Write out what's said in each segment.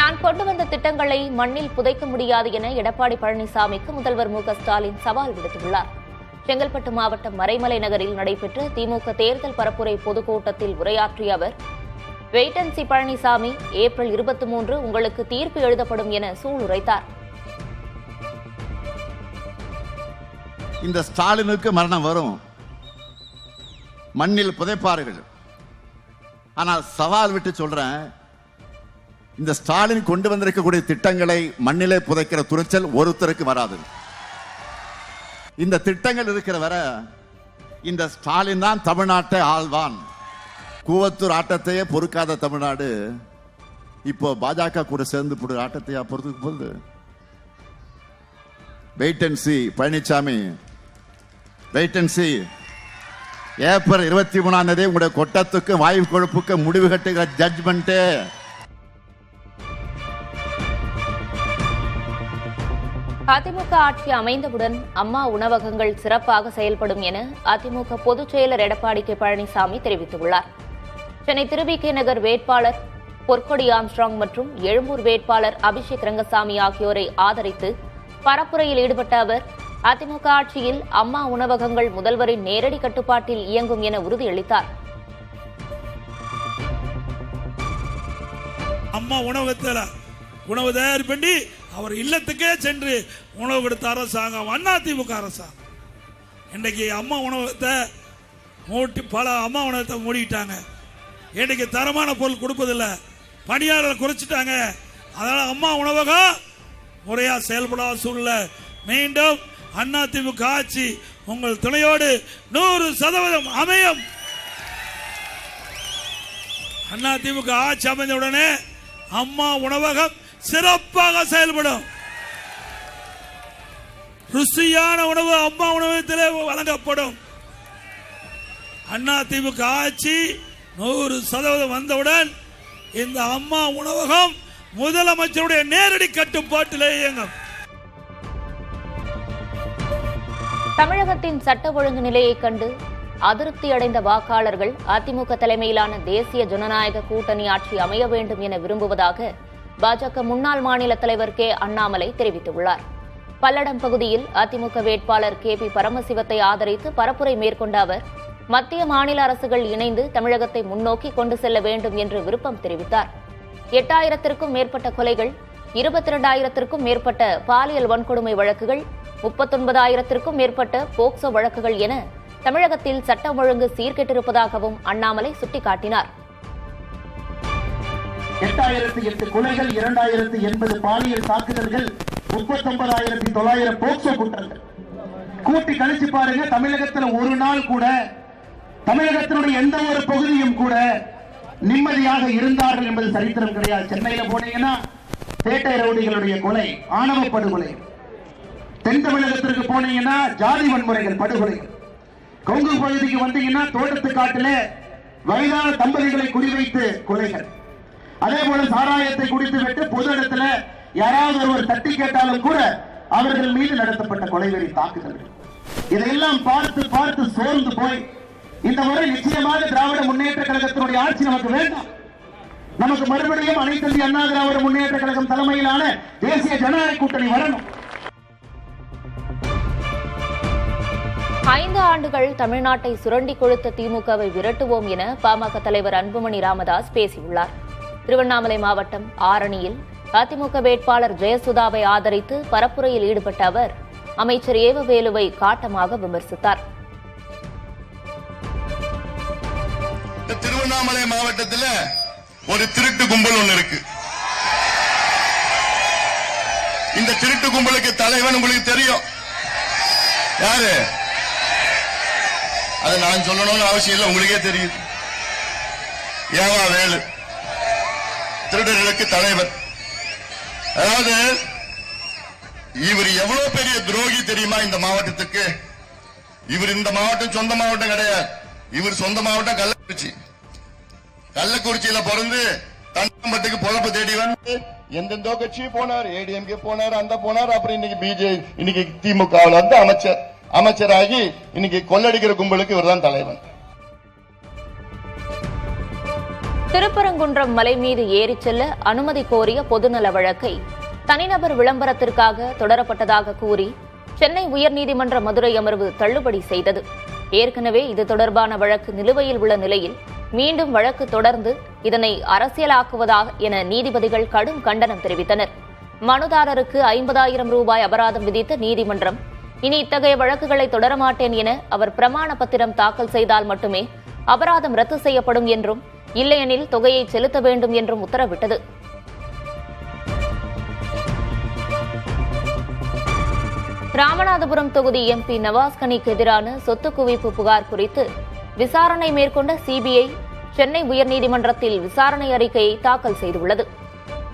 தான் கொண்டு வந்த திட்டங்களை மண்ணில் புதைக்க முடியாது என எடப்பாடி பழனிசாமிக்கு முதல்வர் மு.க.ஸ்டாலின் சவால் விடுத்துள்ளார். செங்கல்பட்டு மாவட்டம் மறைமலை நகரில் நடைபெற்ற திமுக தேர்தல் பரப்புரை பொதுக்கூட்டத்தில் உரையாற்றிய அவர், wait and see Palaniswami, April 23 உங்களுக்கு தீர்ப்பு எழுதப்படும் என சூளுரைத்தார். இந்த ஸ்டாலினுக்கு மரணம் வரும், மண்ணில் புதைப்பார்கள். ஆனால் சவால் விட்டு சொல்றேன், இந்த ஸ்டாலின் கொண்டு வந்திருக்கக்கூடிய திட்டங்களை மண்ணிலே புதைக்கிற துணிச்சல் ஒருத்தருக்கு வராது. இந்த திட்டங்கள் இருக்கிற வரை இந்த ஸ்டாலின் தான் தமிழ்நாட்டை ஆள்வான். கூவத்தூர் ஆட்டத்தையே பொறுக்காத தமிழ்நாடு இப்போ பாஜக கூட சேர்ந்து போடுற ஆட்டத்தையா பொறுத்துக்கு போகுது? Wait and see Palanisamy, wait and see. April 23 உங்களுடைய கொட்டத்துக்கு வாயு கொழுப்புக்கு முடிவு கட்டுகிற ஜட்ஜ்மெண்ட். அதிமுக ஆட்சி அமைந்தவுடன் அம்மா உணவகங்கள் சிறப்பாக செயல்படும் என அதிமுக பொதுச் செயலர் எடப்பாடி கே. பழனிசாமி தெரிவித்துள்ளார். சென்னை திருவிகே நகர் வேட்பாளர் பொற்கொடி ஆம்ஸ்ட்ராங் மற்றும் எழும்பூர் வேட்பாளர் அபிஷேக் ரங்கசாமி ஆகியோரை ஆதரித்து பரப்புரையில் ஈடுபட்ட அவர், அதிமுக ஆட்சியில் அம்மா உணவகங்கள் முதல்வரின் நேரடி கட்டுப்பாட்டில் இயங்கும் என உறுதியளித்தார். அம்மா உணவகத்தில் உணவு தயார் பண்ணி அவர் இல்லத்துக்கே சென்று உணவு கொடுத்த அரசாங்கம் அதிமுக அரசாங்கம். இன்றைக்கு அம்மா உணவகத்தை மூட்டி பல அம்மா உணவகத்தை மூடிட்டாங்க. இன்றைக்கு தரமான பொருள் கொடுப்பதில்லை, பணியாளர் குறைச்சிட்டாங்க. அதனால அம்மா உணவகம் முறையா செயல்படாத சூழ்நிலை. மீண்டும் அதிமுக ஆட்சி உங்கள் துணையோடு 100% அமையும். அதிமுக ஆட்சி அமைந்தவுடனே அம்மா உணவகம் சிறப்பாக செயல்படும். ருசியான உணவு அம்மா உணவகத்திலே வழங்கப்படும். அதிமுக ஆட்சி 100% வந்தவுடன் இந்த அம்மா உணவகம் முதலமைச்சருடைய நேரடி கட்டுப்பாட்டிலே இயங்கும். தமிழகத்தின் சட்ட ஒழுங்கு நிலையை கண்டு அதிருப்தி அடைந்த வாக்காளர்கள் அதிமுக தலைமையிலான தேசிய ஜனநாயக கூட்டணி ஆட்சி அமைய வேண்டும் என விரும்புவதாக பாஜக முன்னாள் மாநில தலைவர் கே. அண்ணாமலை தெரிவித்துள்ளார். பல்லடம் பகுதியில் அதிமுக வேட்பாளர் கே.பி. பரமசிவத்தை ஆதரித்து பரப்புரை மேற்கொண்ட அவர், மத்திய மாநில அரசுகள் இணைந்து தமிழகத்தை முன்னோக்கி கொண்டு செல்ல வேண்டும் என்று விருப்பம் தெரிவித்தார். 8000க்கும் மேற்பட்ட கொலைகள், 22,000க்கும் மேற்பட்ட பாலியல் வன்கொடுமை வழக்குகள், 39,000க்கும் மேற்பட்ட போக்சோ வழக்குகள் என தமிழகத்தில் சட்டம் ஒழுங்கு சீர்கெட்டிருப்பதாகவும் அண்ணாமலை சுட்டிக்காட்டினார். 8008 கொலைகள், 2080 பாலியல் தாக்குதல்கள், 39,900 போக்சோ குற்றங்கள் கூட்டி கழிச்சு பாருங்க. தமிழகத்தில் ஒரு நாள் கூட, தமிழகத்தினுடைய எந்த ஒரு பகுதியும் கூட நிம்மதியாக இருந்தார்கள் என்பது சரித்திரம் கிடையாது. சென்னையில போனீங்கன்னா பேட்டை ரவுடிகளுடைய கொலை, ஆணவ படுகொலை. தென் தமிழகத்திற்கு போனீங்கன்னா ஜாதி வன்முறைகள், படுகொலைகள். கொங்கு பகுதிக்கு வந்தீங்கன்னா தோட்டத்து காட்டில வயதான தம்பதிகளை குறிவைத்து கொலைகள். அதே போல சாராயத்தை குடித்து விட்டு பொது இடத்துல யாராவது ஒருவர் தட்டி கேட்டாலும் கூட அவர்கள் மீது நடத்தப்பட்ட கொலைவெறி தாக்குதல்கள். இதையெல்லாம் பார்த்து பார்த்து சோர்ந்து போய் இந்த முறை நிச்சயமாக திராவிட முன்னேற்ற கழகத்தினுடைய ஆட்சி நமக்கு வேண்டாம். நமக்கு மறுபடியும் அனைத்து இந்திய அண்ணா திராவிட முன்னேற்ற கழகம் தலைமையிலான தேசிய ஜனநாயக கூட்டணி வரணும். 5 ஆண்டுகள் தமிழ்நாட்டை சுரண்டி கொழுத்த திமுகவை விரட்டுவோம் என பாமக தலைவர் அன்புமணி ராமதாஸ் பேசியுள்ளார். திருவண்ணாமலை மாவட்டம் ஆரணியில் அதிமுக வேட்பாளர் ஜெயசுதாவை ஆதரித்து பரப்புரையில் ஈடுபட்ட அவர், அமைச்சர் ஏவவேலுவை காட்டமாக விமர்சித்தார். திருவண்ணாமலை மாவட்டத்தில் ஒரு திருட்டு கும்பல் ஒன்று இருக்கு. இந்த திருட்டு கும்பலுக்கு தலைவன் உங்களுக்கு தெரியும் யாரு? அது நான் சொல்லணும்னு அவசியம் இல்லை, உங்களுக்கே தெரியுது. ஏவா வேலு திருடர்களுக்கு தலைவர். அதாவது இவர் எவ்வளவு பெரிய துரோகி தெரியுமா இந்த மாவட்டத்துக்கு? இவர் இந்த மாவட்டம் சொந்த மாவட்டம் கிடையாது. இவர் சொந்த மாவட்டம் கள்ளக்குறிச்சி. கள்ளக்குறிச்சியில பிறந்து தண்டம்பட்டுக்கு பொழப்பு தேடி வந்து எந்தெந்தோ கட்சி போனார், ஏடிஎம்கே போனார், அந்த போனார். அப்புறம் இன்னைக்கு திமுகவில் வந்து அமைச்சராகி இன்னைக்கு கொள்ளடிக்கிற கும்பலுக்கு இவர் தான் தலைவன். திருப்பரங்குன்றம் மலை மீது ஏறிச் செல்ல அனுமதி கோரிய பொதுநல வழக்கை தனிநபர் விளம்பரத்திற்காக தொடரப்பட்டதாக கூறி சென்னை உயர்நீதிமன்ற மதுரை அமர்வு தள்ளுபடி செய்தது. ஏற்கனவே இது தொடர்பான வழக்கு நிலுவையில் உள்ள நிலையில் மீண்டும் வழக்கு தொடர்ந்து இதனை அரசியலாக்குவதாக என நீதிபதிகள் கடும் கண்டனம் தெரிவித்தனர். மனுதாரருக்கு 50,000 ரூபாய் அபராதம் விதித்த நீதிமன்றம் இனி இத்தகைய வழக்குகளை தொடரமாட்டேன் என அவர் பிரமாண பத்திரம் தாக்கல் செய்தால் மட்டுமே அபராதம் ரத்து செய்யப்படும் என்றும் இல்லையெனில் தொகையை செலுத்த வேண்டும் என்றும் உத்தரவிட்டது. ராமநாதபுரம் தொகுதி எம்பி நவாஸ்கனிக்கு எதிரான சொத்து குவிப்பு புகார் குறித்து விசாரணை மேற்கொண்ட சிபிஐ சென்னை உயர்நீதிமன்றத்தில் விசாரணை அறிக்கையை தாக்கல் செய்துள்ளது.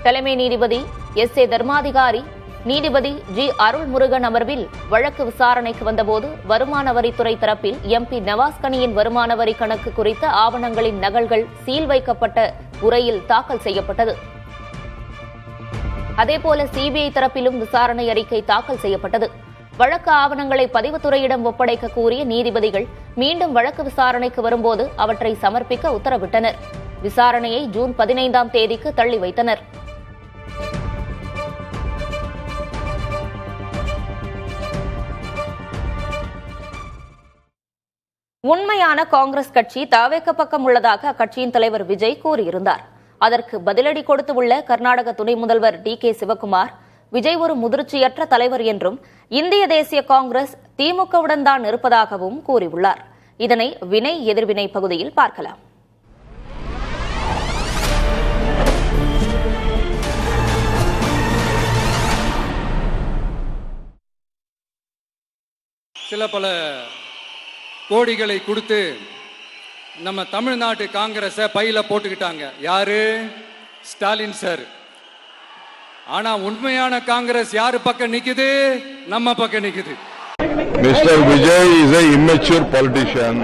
தலைமை நீதிபதி எஸ்.ஏ. தர்மாதிகாரி, நீதிபதி ஜி. அருள்முருகன் அமர்வில் வழக்கு விசாரணைக்கு வந்தபோது வருமான வரித்துறை தரப்பில் எம்பி நவாஸ்கனியின் வருமான வரி கணக்கு குறித்த ஆவணங்களின் நகல்கள் சீல் வைக்கப்பட்ட உரையில் தாக்கல் செய்யப்பட்டது. அதேபோல சிபிஐ தரப்பிலும் விசாரணை அறிக்கை தாக்கல் செய்யப்பட்டது. வழக்கு ஆவணங்களை பதிவுத்துறையிடம் ஒப்படைக்க கூறிய நீதிபதிகள் மீண்டும் வழக்கு விசாரணைக்கு வரும்போது அவற்றை சமர்ப்பிக்க உத்தரவிட்டனர். விசாரணையை ஜூன் 15ஆம் தேதிக்கு தள்ளி வைத்தனர். உண்மையான காங்கிரஸ் கட்சி தவேக பக்கம் உள்ளதாக அக்கட்சியின் தலைவர் விஜய் கூறியிருந்தார். அதற்கு பதிலடி கொடுத்துள்ள கர்நாடக துணை முதல்வர் டி.கே. சிவக்குமார், விஜய் ஒரு முதிர்ச்சியற்ற தலைவர் என்றும் இந்திய தேசிய காங்கிரஸ் திமுகவுடன் தான் இருப்பதாகவும் கூறியுள்ளார். இதனை வினை எதிர்வினை பகுதியில் பார்க்கலாம். சில பல கோடிகளை கொடுத்து நம்ம தமிழ்நாட்டு காங்கிரஸை பையில போட்டுக்கிட்டாங்க. யாரு? ஸ்டாலின் சார். ஆனா உண்மையான காங்கிரஸ் யாரு பக்கம் நிக்குது? நம்ம பக்கம் நிக்குது. Mr. Vijay is an immature politician.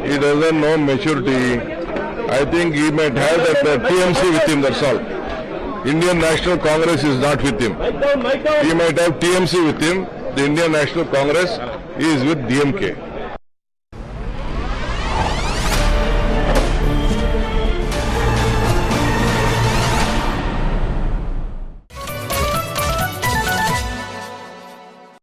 He doesn't know maturity. I think he might have that TMC with him, that's all. Indian National Congress is not with him. He might have TMC with him. The Indian National Congress is with DMK.